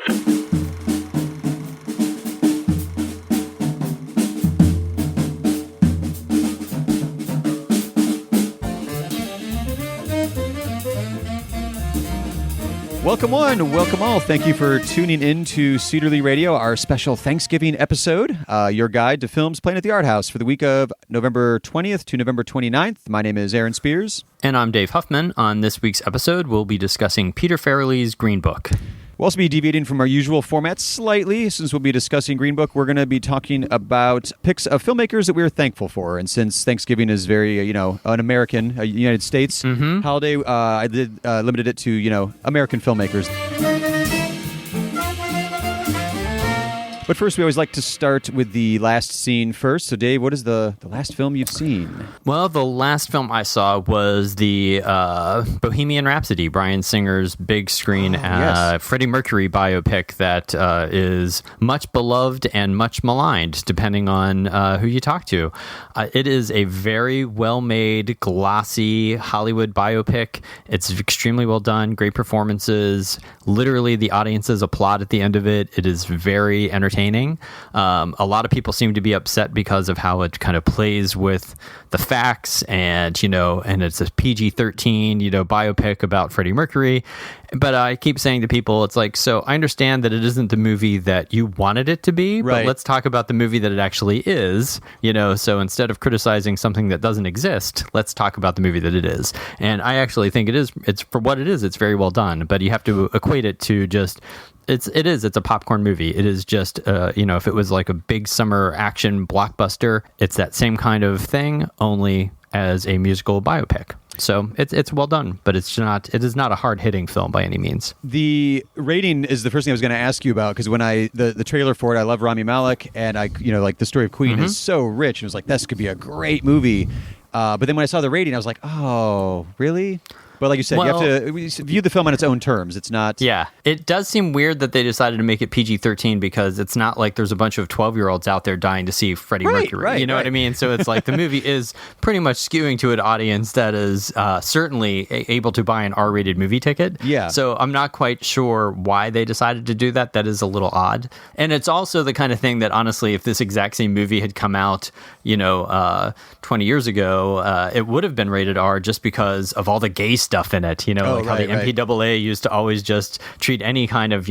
Welcome one, welcome all. Thank you for tuning in to Cedarly Radio, our special Thanksgiving episode, your guide to films playing at the Art House for the week of November 20th to November 29th. My name is Aaron Spears. And I'm Dave Huffman. On this week's episode, we'll be discussing Peter Farrelley's Green Book. We'll also be deviating from our usual format slightly. Since we'll be discussing Green Book, we're going to be talking about picks of filmmakers that we're thankful for. And since Thanksgiving is very, an American, United States holiday, I limited it to, American filmmakers. But first, we always like to start with the last scene first. So, Dave, what is the last film you've seen? Well, the last film I saw was the Bohemian Rhapsody, Bryan Singer's big screen Freddie Mercury biopic that is much beloved and much maligned, depending on who you talk to. It is a very well-made, glossy Hollywood biopic. It's extremely well done, great performances. Literally, the audiences applaud at the end of it. It is very entertaining. A lot of people seem to be upset because of how it kind of plays with the facts and it's a PG-13, biopic about Freddie Mercury. But I keep saying to people, it's like, so I understand that it isn't the movie that you wanted it to be, but let's talk about the movie that it actually is, so instead of criticizing something that doesn't exist, let's talk about the movie that it is. And I actually think it's for what it is, it's very well done, but you have to equate it to just it's a popcorn movie. It is just, if it was like a big summer action blockbuster, it's that same kind of thing, only as a musical biopic. So it's well done, but it is not a hard-hitting film by any means. The rating is the first thing I was going to ask you about, because when the trailer for it, I love Rami Malek, and like the story of Queen is so rich, and it was like, this could be a great movie. But then when I saw the rating, I was like, oh, really? But like you said, you have to view the film on its own terms. It's not... Yeah. It does seem weird that they decided to make it PG-13 because it's not like there's a bunch of 12-year-olds out there dying to see Freddie Mercury. You know what I mean? So it's like the movie is pretty much skewing to an audience that is certainly able to buy an R-rated movie ticket. Yeah. So I'm not quite sure why they decided to do that. That is a little odd. And it's also the kind of thing that, honestly, if this exact same movie had come out, 20 years ago, it would have been rated R just because of all the gay stuff in it, how the MPAA used to always just treat any kind of,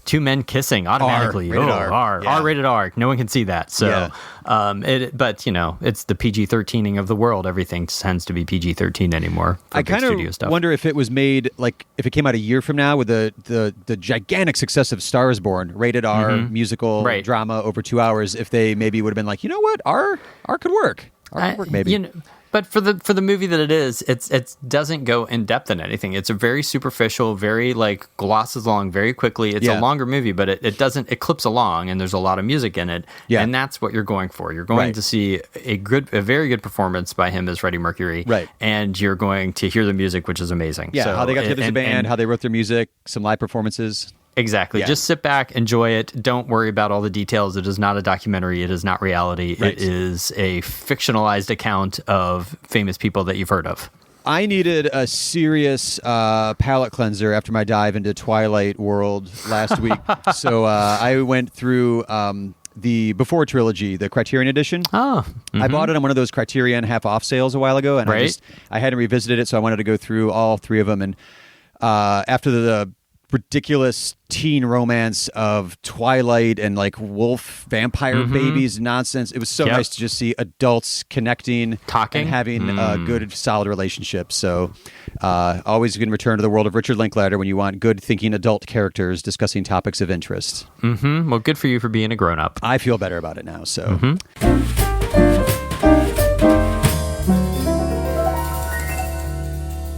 two men kissing automatically. R-rated R. No one can see that. So, it's the PG-13ing of the world. Everything tends to be PG-13 anymore. I kind of wonder if it was made, like, if it came out a year from now with the gigantic success of Star is Born, rated R, musical drama over 2 hours, if they maybe would have been like, you know what, R could work. R could work, maybe. But for the movie that it is, it doesn't go in depth in anything. It's a very superficial, very glosses along very quickly. It's a longer movie, but it clips along, and there's a lot of music in it. Yeah. And that's what you're going for. You're going to see a very good performance by him as Freddie Mercury. Right. And you're going to hear the music, which is amazing. Yeah. So, how they got together as a band, how they wrote their music, some live performances. Exactly. Yeah. Just sit back, enjoy it. Don't worry about all the details. It is not a documentary. It is not reality. Right. It is a fictionalized account of famous people that you've heard of. I needed a serious palate cleanser after my dive into Twilight World last week. So I went through the Before trilogy, the Criterion edition. Oh. Mm-hmm. I bought it on one of those Criterion half-off sales a while ago, and I hadn't revisited it, so I wanted to go through all three of them. And after the ridiculous teen romance of Twilight and wolf vampire babies nonsense, it was so nice to just see adults connecting, talking, and having a good solid relationship. So always you can return to the world of Richard Linklater when you want good thinking adult characters discussing topics of interest. Well, good for you for being a grown-up. I feel better about it now. So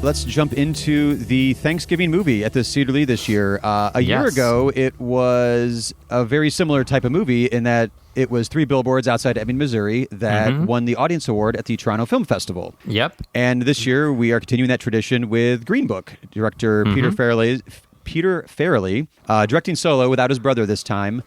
let's jump into the Thanksgiving movie at the Cedarly this year. A year ago, it was a very similar type of movie in that it was 3 billboards outside Ebbing, Missouri that won the Audience Award at the Toronto Film Festival. Yep. And this year, we are continuing that tradition with Green Book. Director Peter Farrelley, directing solo without his brother this time,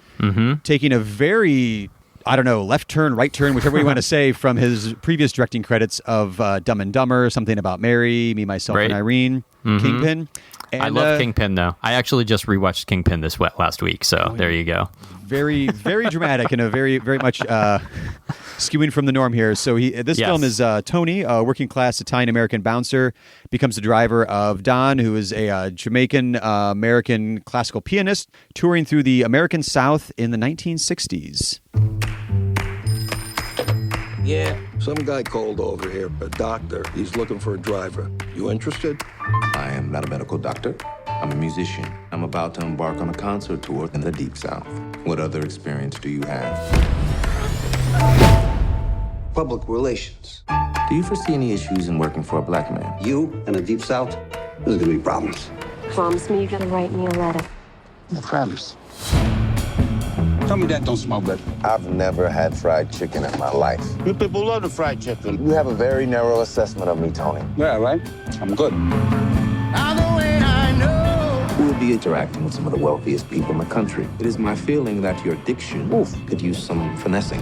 taking a very... left turn, right turn, whichever you want to say, from his previous directing credits of Dumb and Dumber, Something About Mary, Me, Myself, and Irene, Kingpin. And, I love Kingpin, though. I actually just rewatched Kingpin last week, so there you go. Very, very dramatic and a very, very much skewing from the norm here. So this film is Tony, a working-class Italian-American bouncer, becomes the driver of Don, who is a Jamaican-American classical pianist, touring through the American South in the 1960s. Yeah, some guy called over here, a doctor. He's looking for a driver. You interested? I am not a medical doctor. I'm a musician. I'm about to embark on a concert tour in the Deep South. What other experience do you have? Public relations. Do you foresee any issues in working for a black man? You in the Deep South? There's gonna be problems. Promise me you're gonna write me a letter. I promise. Tell me that don't smell good. I've never had fried chicken in my life. You people love the fried chicken. You have a very narrow assessment of me, Tony. Yeah, right? I'm good. You will be interacting with some of the wealthiest people in the country. It is my feeling that your diction could use some finessing.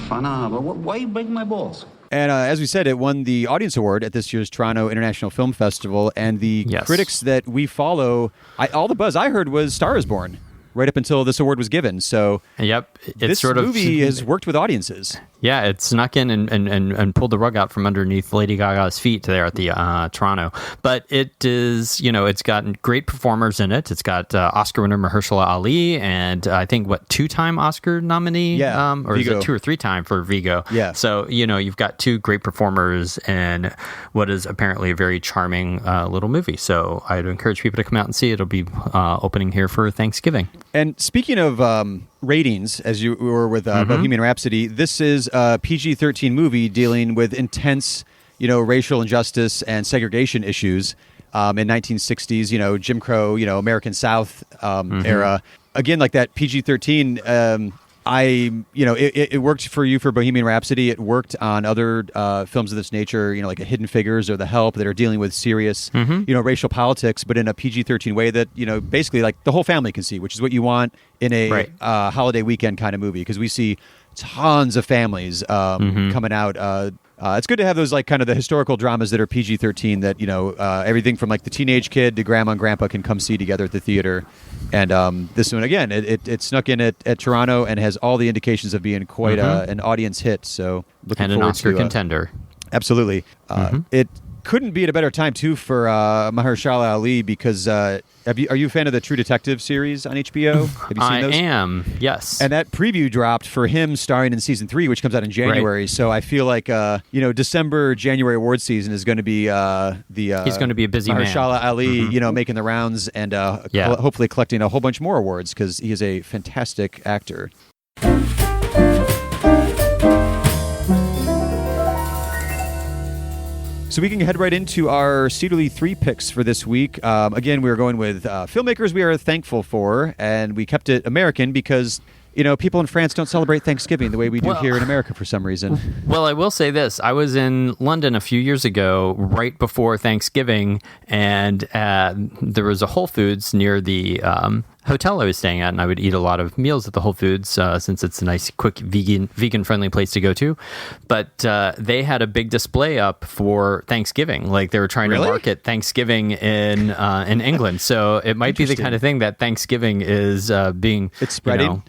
But why you breaking my balls? And as we said, it won the Audience Award at this year's Toronto International Film Festival. And the critics that we follow, all the buzz I heard was Star is Born right up until this award was given. So this movie has worked with audiences. Yeah, it snuck in and pulled the rug out from underneath Lady Gaga's feet there at the Toronto. But it is, it's got great performers in it. It's got Oscar winner Mahershala Ali and I think, two-time Oscar nominee? Or Vigo. is it 2 or 3-time for Vigo? Yeah. So, you've got 2 great performers in what is apparently a very charming little movie. So I'd encourage people to come out and see it. It'll be opening here for Thanksgiving. And speaking of ratings, as you were with Bohemian Rhapsody, this is a PG-13 movie dealing with intense, racial injustice and segregation issues in 1960s, Jim Crow, American South era. Again, like that PG-13, it worked for you for Bohemian Rhapsody. It worked on other films of this nature, like A Hidden Figures or The Help, that are dealing with serious, racial politics, but in a PG-13 way that, basically like the whole family can see, which is what you want in a holiday weekend kind of movie, because we see tons of families coming out. It's good to have those like kind of the historical dramas that are PG-13 that, everything from like the teenage kid to grandma and grandpa can come see together at the theater. And this one, again, it snuck in at Toronto and has all the indications of being quite an audience hit. So looking and forward an Oscar to, contender. Absolutely. It couldn't be at a better time, too, for Mahershala Ali, because are you a fan of the True Detective series on HBO? Have you seen those? I am, yes. And that preview dropped for him starring in season 3, which comes out in January. Right. So I feel like, December, January award season is going to be he's going to be a busy Mahershala Ali, making the rounds and hopefully collecting a whole bunch more awards, because he is a fantastic actor. So we can head right into our Cedarly 3 picks for this week. Again, we're going with filmmakers we are thankful for, and we kept it American because, people in France don't celebrate Thanksgiving the way we do here in America for some reason. Well, I will say this. I was in London a few years ago, right before Thanksgiving, and there was a Whole Foods near the hotel I was staying at, and I would eat a lot of meals at the Whole Foods since it's a nice, quick, vegan-friendly place to go to. But they had a big display up for Thanksgiving. Like they were trying to market Thanksgiving in England. So it might be the kind of thing that Thanksgiving is being... It's spreading?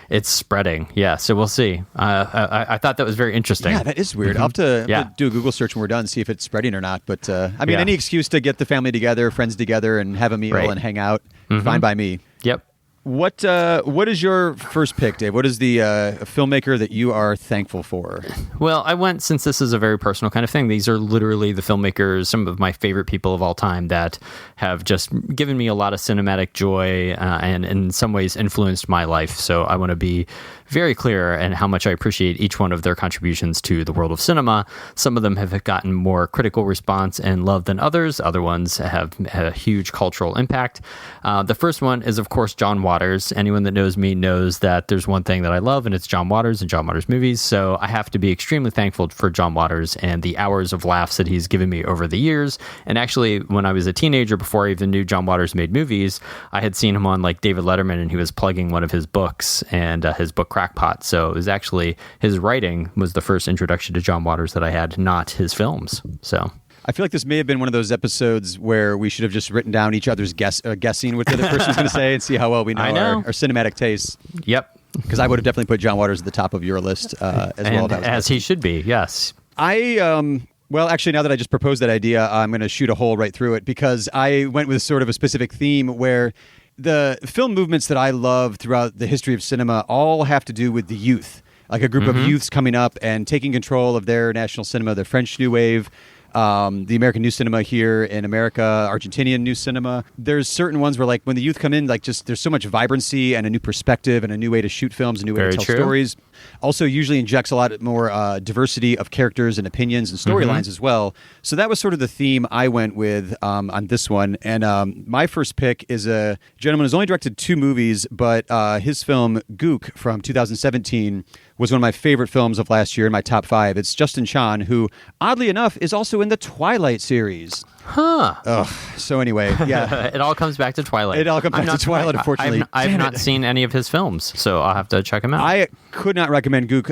It's spreading, yeah. So we'll see. I thought that was very interesting. Yeah, that is weird. I'll have to do a Google search when we're done, see if it's spreading or not. But any excuse to get the family together, friends together, and have a meal and hang out, fine by me. Yep. What is your first pick, Dave? What is the filmmaker that you are thankful for? Well, I went, since this is a very personal kind of thing, these are literally the filmmakers, some of my favorite people of all time that have just given me a lot of cinematic joy and in some ways influenced my life. So I want to be very clear in how much I appreciate each one of their contributions to the world of cinema. Some of them have gotten more critical response and love than others. Other ones have had a huge cultural impact. The first one is, of course, John Waters. Anyone that knows me knows that there's one thing that I love, and it's John Waters and John Waters movies. So I have to be extremely thankful for John Waters and the hours of laughs that he's given me over the years. And actually, when I was a teenager, before I even knew John Waters made movies, I had seen him on like David Letterman, and he was plugging one of his books and his book Crackpot. So it was actually his writing was the first introduction to John Waters that I had, not his films. So I feel like this may have been one of those episodes where we should have just written down each other's guessing what the other person's going to say and see how well we know, our cinematic tastes. Yep. Because I would have definitely put John Waters at the top of your list as he should be. Yes. Well, actually, now that I just proposed that idea, I'm going to shoot a hole right through it because I went with sort of a specific theme where the film movements that I love throughout the history of cinema all have to do with the youth. Like a group of youths coming up and taking control of their national cinema, the French New Wave, the American New Cinema here in America, Argentinian New Cinema. There's certain ones where, like, when the youth come in, like, just there's so much vibrancy and a new perspective and a new way to shoot films, a new way to tell stories. Also, usually injects a lot more diversity of characters and opinions and storylines as well. So that was sort of the theme I went with on this one. And my first pick is a gentleman who's only directed 2 movies, but his film Gook from 2017 was one of my favorite films of last year in my top 5. It's Justin Chon, who, oddly enough, is also in the Twilight series. Huh. Ugh. So anyway, yeah. It all comes back to Twilight. It all comes back to Twilight, unfortunately. I've not seen any of his films, so I'll have to check him out. I could not recommend Gook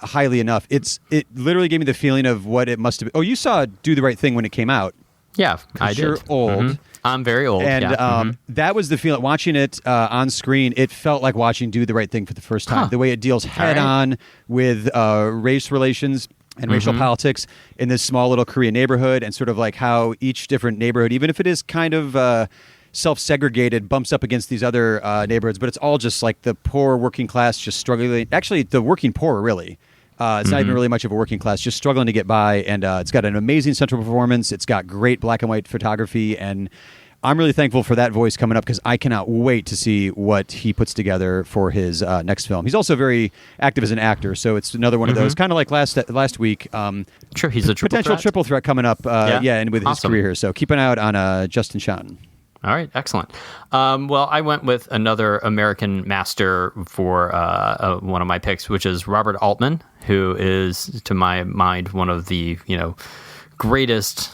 highly enough. It literally gave me the feeling of what it must have been. Oh, you saw Do the Right Thing when it came out. Yeah, I did. You're old. I'm very old. And that was the feeling. Watching it on screen, it felt like watching Do the Right Thing for the first time. The way it deals head on with race relations and racial politics in this small little Korean neighborhood, and sort of like how each different neighborhood, even if it is kind of self-segregated, bumps up against these other neighborhoods, but it's all just like the poor working class just struggling. Actually, the working poor, really. It's not even really much of a working class, just struggling to get by. And it's got an amazing central performance. It's got great black and white photography. And I'm really thankful for that voice coming up because I cannot wait to see what he puts together for his next film. He's also very active as an actor. So it's another one of those, kind of like last week. Sure, he's a potential triple threat coming up. And with his career here. So keep an eye out on Justin Chon. All right, excellent. Well, I went with another American master for one of my picks, which is Robert Altman, who is, to my mind, one of the greatest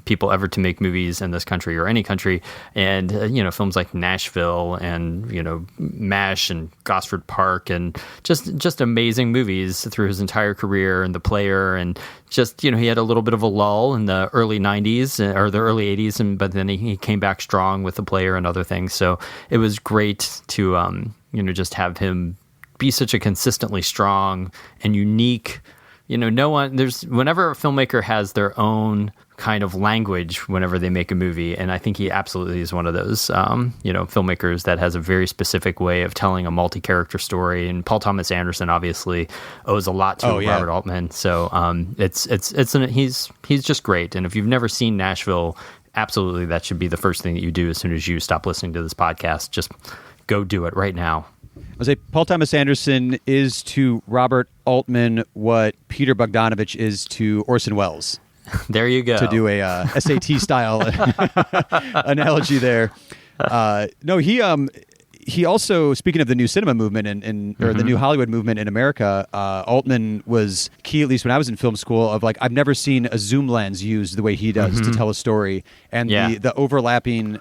people ever to make movies in this country or any country. And films like Nashville and MASH and Gosford Park, and just amazing movies through his entire career, and The Player, and just he had a little bit of a lull in the early 90s or the early 80s, but then he came back strong with The Player and other things. So it was great to just have him be such a consistently strong and unique. Whenever a filmmaker has their own kind of language whenever they make a movie, and I think he absolutely is one of those, filmmakers that has a very specific way of telling a multi-character story. And Paul Thomas Anderson obviously owes a lot to Robert Altman. So he's just great. And if you've never seen Nashville, absolutely that should be the first thing that you do as soon as you stop listening to this podcast. Just go do it right now. I say Paul Thomas Anderson is to Robert Altman what Peter Bogdanovich is to Orson Welles. There you go. To do a SAT style analogy there. He also, speaking of the new cinema movement or the new Hollywood movement in America, Altman was key, at least when I was in film school, of like, I've never seen a zoom lens used the way he does to tell a story. And the overlapping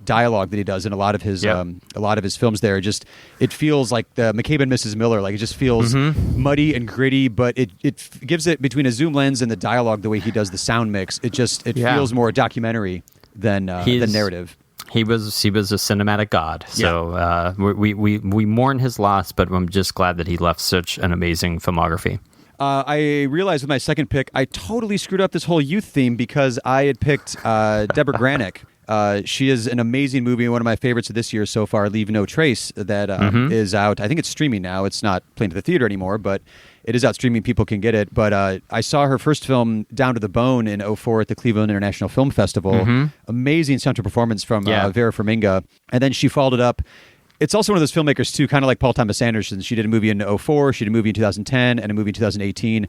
dialogue that he does in a lot of his films there, just, it feels like the McCabe and Mrs. Miller, like it just feels muddy and gritty, but it gives it, between a zoom lens and the dialogue, the way he does the sound mix, it feels more documentary than narrative. He was a cinematic god. So we mourn his loss, but I'm just glad that he left such an amazing filmography. I realized with my second pick, I totally screwed up this whole youth theme because I had picked Debra Granik. She is an amazing movie, one of my favorites of this year so far, Leave No Trace, that is out. I think it's streaming now. It's not playing at the theater anymore, but it is out streaming. People can get it. But I saw her first film, Down to the Bone, in 2004 at the Cleveland International Film Festival. Amazing central performance from Vera Farmiga. And then she followed it up. It's also one of those filmmakers, too, kind of like Paul Thomas Anderson. She did a movie in 2004, she did a movie in 2010, and a movie in 2018.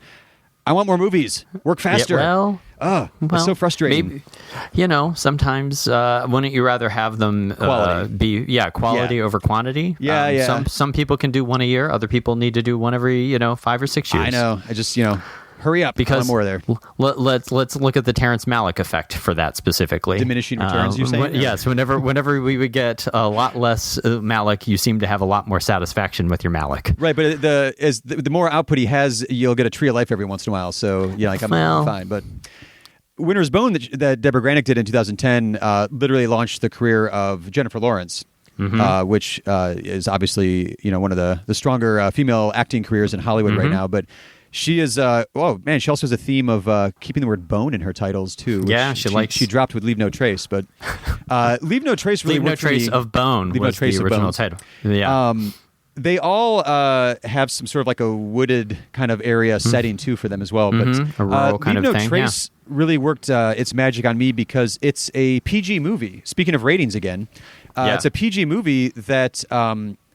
I want more movies. Work faster. It's so frustrating. Maybe, sometimes wouldn't you rather have them quality over quantity? Some people can do one a year. Other people need to do one every 5 or 6 years. I know. I just hurry up. Because I want more there. Let's look at the Terrence Malick effect for that specifically. Diminishing returns, you're saying? Yes. Whenever we would get a lot less Malick, you seem to have a lot more satisfaction with your Malick. Right, but the more output he has, you'll get a tree of life every once in a while. So I'm fine. But Winter's Bone that Debra Granik did in 2010 literally launched the career of Jennifer Lawrence, which is obviously one of the stronger female acting careers in Hollywood right now. But she is, she also has a theme of keeping the word bone in her titles too. Yeah, which she dropped with Leave No Trace, but Leave No Trace really Leave No Trace of Bone was the original title. Yeah. They all have some sort of like a wooded kind of area setting too for them as well. But a rural kind Leave of No thing. Trace really worked its magic on me because it's a PG movie. Speaking of ratings again, it's a PG movie that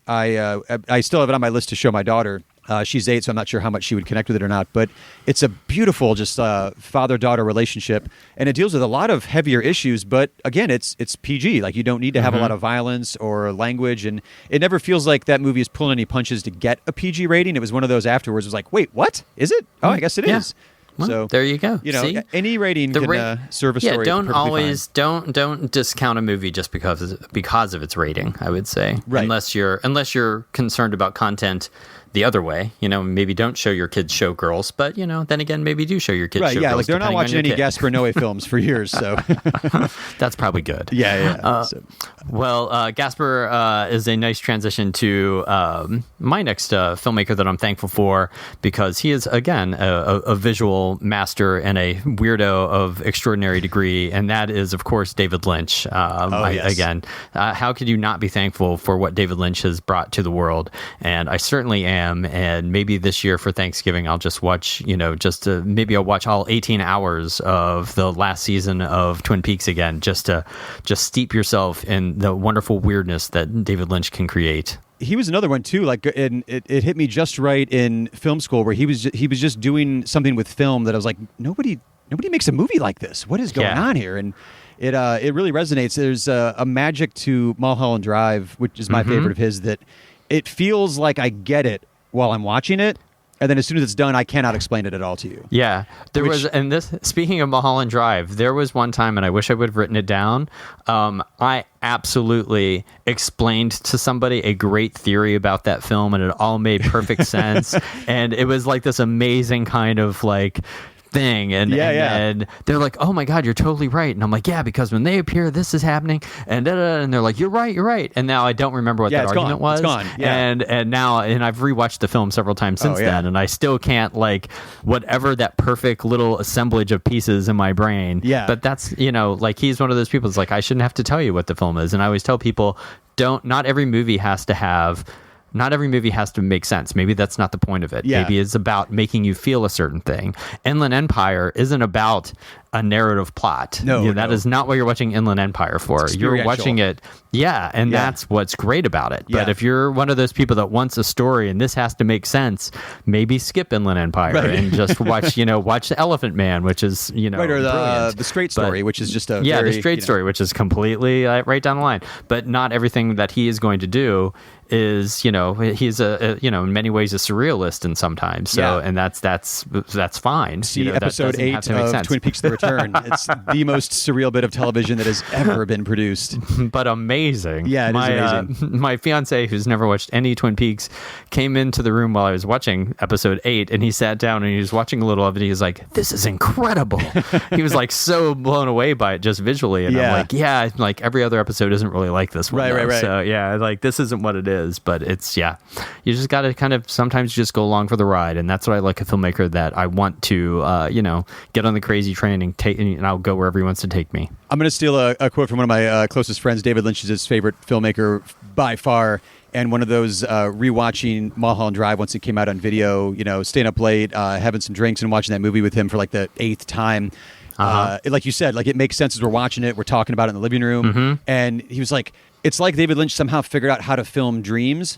I still have it on my list to show my daughter. She's 8, so I'm not sure how much she would connect with it or not. But it's a beautiful, just father-daughter relationship, and it deals with a lot of heavier issues. But again, it's PG. Like you don't need to have a lot of violence or language, and it never feels like that movie is pulling any punches to get a PG rating. It was one of those afterwards. It was like, wait, what is it? Oh, I guess it is. Well, so there you go. See? Any rating can serve a story. Yeah, don't always fine. don't discount a movie just because of its rating. I would say, right. unless you're concerned about content the other way, maybe don't show your kids Showgirls, but then again, maybe do show your kids Showgirls. Yeah, like they're not watching any Gaspar Noé films for years, so that's probably good. Yeah. Well, Gaspar is a nice transition to my next filmmaker that I'm thankful for, because he is again a visual master and a weirdo of extraordinary degree, and that is of course David Lynch. Again, how could you not be thankful for what David Lynch has brought to the world? And I certainly am. And maybe this year for Thanksgiving, I'll just watch, maybe I'll watch all 18 hours of the last season of Twin Peaks again, just to steep yourself in the wonderful weirdness that David Lynch can create. He was another one too. Like, and it hit me just right in film school, where he was just doing something with film that I was like, nobody makes a movie like this. What is going on here? And it really resonates. There's a magic to Mulholland Drive, which is my favorite of his, that it feels like I get it while I'm watching it, and then as soon as it's done, I cannot explain it at all to you. Yeah, speaking of Mulholland Drive, there was one time, and I wish I would have written it down. I absolutely explained to somebody a great theory about that film, and it all made perfect sense. And it was like this amazing kind of like thing, and they're like, oh my god, you're totally right. And I'm like, yeah, because when they appear, this is happening, and and they're like, you're right. And now I don't remember what that argument was. It's gone. Yeah. And now I've rewatched the film several times since then, and I still can't, like, whatever that perfect little assemblage of pieces in my brain. Yeah. But that's, like, he's one of those people that's like, I shouldn't have to tell you what the film is. And I always tell people, not every movie has to make sense. Maybe that's not the point of it. Yeah. Maybe it's about making you feel a certain thing. Inland Empire isn't about a narrative plot. That is not what you're watching Inland Empire for. You're watching it. That's what's great about it. But if you're one of those people that wants a story and this has to make sense, maybe skip Inland Empire and just watch The Elephant Man, which is, or the Straight Story, which is just the Straight Story, which is completely right down the line. But not everything that he is going to do is, he's in many ways a surrealist, and sometimes and that's fine. See episode 8 of Twin Peaks: The Return. It's the most surreal bit of television that has ever been produced, but amazing. Yeah, it is amazing. My fiance, who's never watched any Twin Peaks, came into the room while I was watching episode 8, and he sat down and he was watching a little of it. He was like, "This is incredible." He was like so blown away by it just visually, and I'm like, like every other episode isn't really like this one. Right. So like this isn't what it is, but it's you just got to kind of sometimes just go along for the ride, and that's what I like a filmmaker that I want to get on the crazy train and I'll go wherever he wants to take me. I'm going to steal a quote from one of my closest friends. David Lynch is his favorite filmmaker by far, and one of those rewatching Mulholland Drive once it came out on video, staying up late, having some drinks and watching that movie with him for like the 8th time. Like you said, like it makes sense as we're watching it, we're talking about it in the living room, and he was like, it's like David Lynch somehow figured out how to film dreams.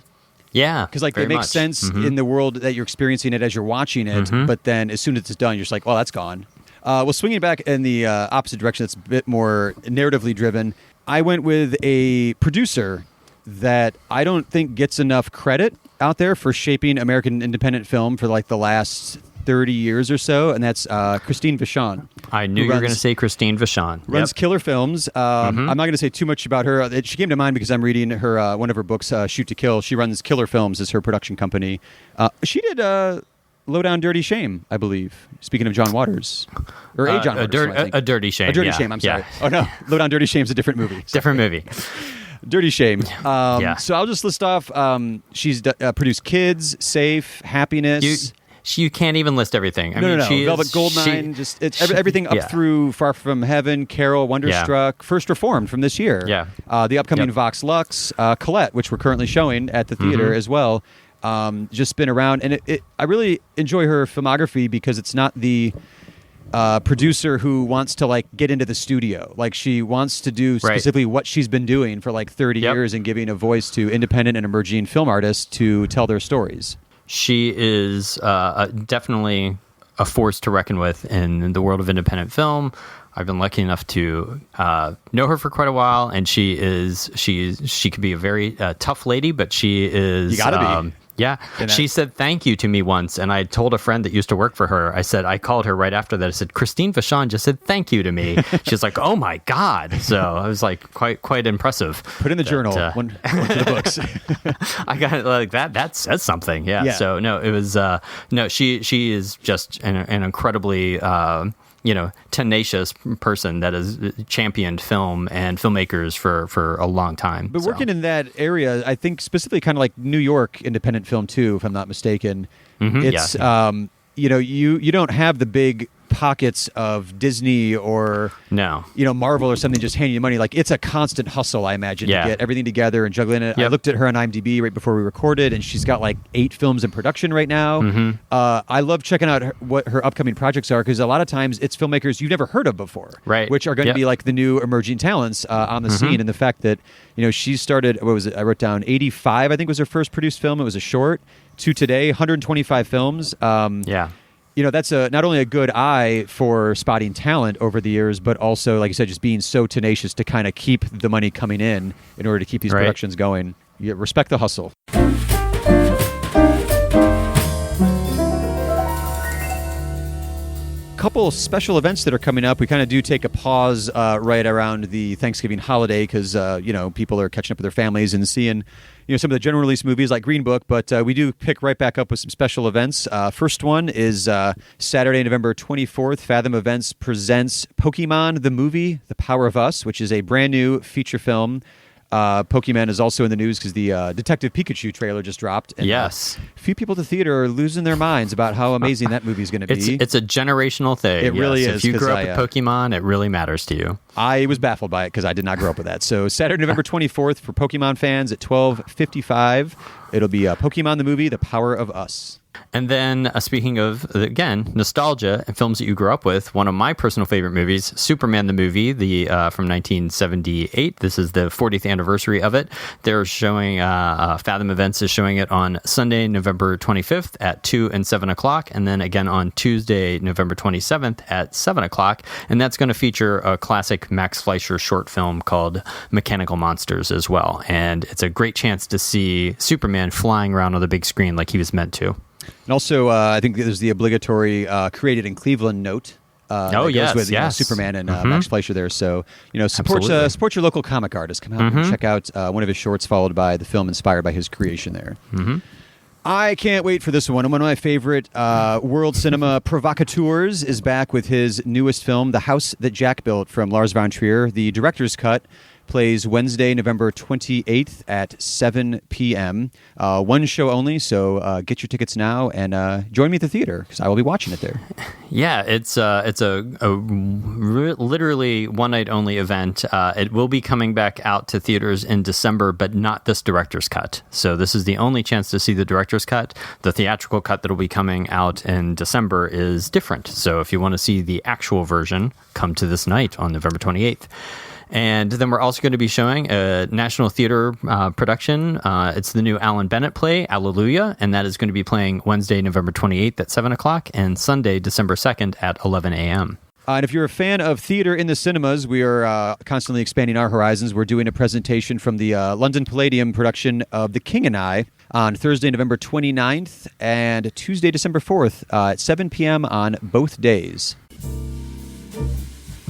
Yeah, because like it makes sense in the world that you're experiencing it as you're watching it, but then as soon as it's done, you're just like, oh, that's gone. Well, swinging back in the opposite direction, that's a bit more narratively driven. I went with a producer that I don't think gets enough credit out there for shaping American independent film for like the last 30 years or so, and that's Christine Vachon. I knew you were going to say Christine Vachon. Runs Killer Films. I'm not going to say too much about her. She came to mind because I'm reading her one of her books, Shoot to Kill. She runs Killer Films as her production company. She did Low Down Dirty Shame, I believe. Speaking of John Waters. Or a John Waters. A Dirty Shame. A Dirty Shame, I'm sorry. Yeah. Oh, no. Low Down Dirty Shame's a different movie. Sorry. Different movie. Dirty Shame. Yeah. So I'll just list off. She's produced Kids, Safe, Happiness. You can't even list everything. I mean, No. Velvet Goldmine. It's everything up through Far From Heaven, Carol, Wonderstruck, First Reformed from this year. Yeah. The upcoming Vox Lux, Colette, which we're currently showing at the theater as well. Just been around, and I really enjoy her filmography because it's not the producer who wants to like get into the studio. Like she wants to do specifically what she's been doing for like 30 years and giving a voice to independent and emerging film artists to tell their stories. She is definitely a force to reckon with in the world of independent film. I've been lucky enough to know her for quite a while, and she could be a very tough lady, but she is. You gotta be. Yeah. She said thank you to me once, and I told a friend that used to work for her, I called her right after that. I said, Christine Vachon just said thank you to me. She's like, oh my God. So I was like, quite impressive. Put in the journal, one to the books. I got it like that. That says something. Yeah. So no, it was, she is just an incredibly, tenacious person that has championed film and filmmakers for a long time. But working in that area, I think specifically kind of like New York independent film too, if I'm not mistaken. It's you don't have the big pockets of Disney or Marvel or something just handing you money. Like it's a constant hustle, I imagine, to get everything together and juggling it. I looked at her on IMDb right before we recorded, and she's got like 8 films in production right now. I love checking out what her upcoming projects are, because a lot of times it's filmmakers you've never heard of before, which are going to be like the new emerging talents on the scene. And the fact that she started, what was it? I wrote down 85, I think was her first produced film. It was a short. To today, 125 films. That's not only a good eye for spotting talent over the years, but also, like you said, just being so tenacious to kind of keep the money coming in order to keep these productions going. You respect the hustle. Couple special events that are coming up. We kind of do take a pause right around the Thanksgiving holiday because people are catching up with their families and seeing some of the general release movies like Green Book, but we do pick right back up with some special events. First one is Saturday, November 24th. Fathom Events presents Pokemon the Movie, The Power of Us, which is a brand new feature film. Pokemon is also in the news because the Detective Pikachu trailer just dropped. And, a few people at the theater are losing their minds about how amazing that movie is going to be. It's a generational thing. It really is. If you grew up with Pokemon, it really matters to you. I was baffled by it because I did not grow up with that. So Saturday, November 24th for Pokemon fans at 12:55. It'll be Pokemon the Movie, The Power of Us. And then, speaking of, again, nostalgia and films that you grew up with, one of my personal favorite movies, Superman the movie, from 1978. This is the 40th anniversary of it. They're showing, Fathom Events is showing it on Sunday, November 25th at 2 and 7 o'clock, and then again on Tuesday, November 27th at 7 o'clock. And that's going to feature a classic Max Fleischer short film called Mechanical Monsters as well. And it's a great chance to see Superman flying around on the big screen like he was meant to. And also, I think there's the obligatory Created in Cleveland note. Goes with Superman and Max Fleischer there. So, support your local comic artist. Come out and check out one of his shorts, followed by the film inspired by his creation there. I can't wait for this one. One of my favorite world cinema provocateurs is back with his newest film, The House That Jack Built, from Lars von Trier. The director's cut plays Wednesday, November 28th at 7 p.m. One show only, so get your tickets now and join me at the theater because I will be watching it there. Yeah, it's a literally one-night only event. It will be coming back out to theaters in December, but not this director's cut. So this is the only chance to see the director's cut. The theatrical cut that will be coming out in December is different. So if you want to see the actual version, come to this night on November 28th. And then we're also going to be showing a National Theater production. It's the new Alan Bennett play, Alleluia, and that is going to be playing Wednesday, November 28th at 7 o'clock and Sunday, December 2nd at 11 a.m. And if you're a fan of theater in the cinemas, we are constantly expanding our horizons. We're doing a presentation from the London Palladium production of The King and I on Thursday, November 29th and Tuesday, December 4th at 7 p.m. on both days.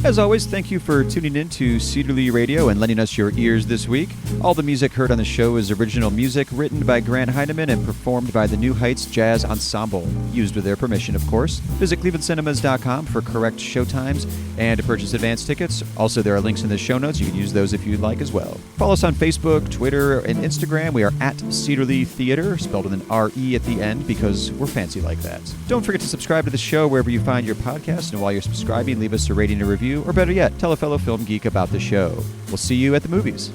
As always, thank you for tuning in to Cedarly Radio and lending us your ears this week. All the music heard on the show is original music written by Grant Heineman and performed by the New Heights Jazz Ensemble, used with their permission, of course. Visit clevelandcinemas.com for correct showtimes and to purchase advance tickets. Also, there are links in the show notes. You can use those if you'd like as well. Follow us on Facebook, Twitter, and Instagram. We are at Cedarly Theater, spelled with an R-E at the end because we're fancy like that. Don't forget to subscribe to the show wherever you find your podcast, and while you're subscribing, leave us a rating and review, or better yet, tell a fellow film geek about the show. We'll see you at the movies.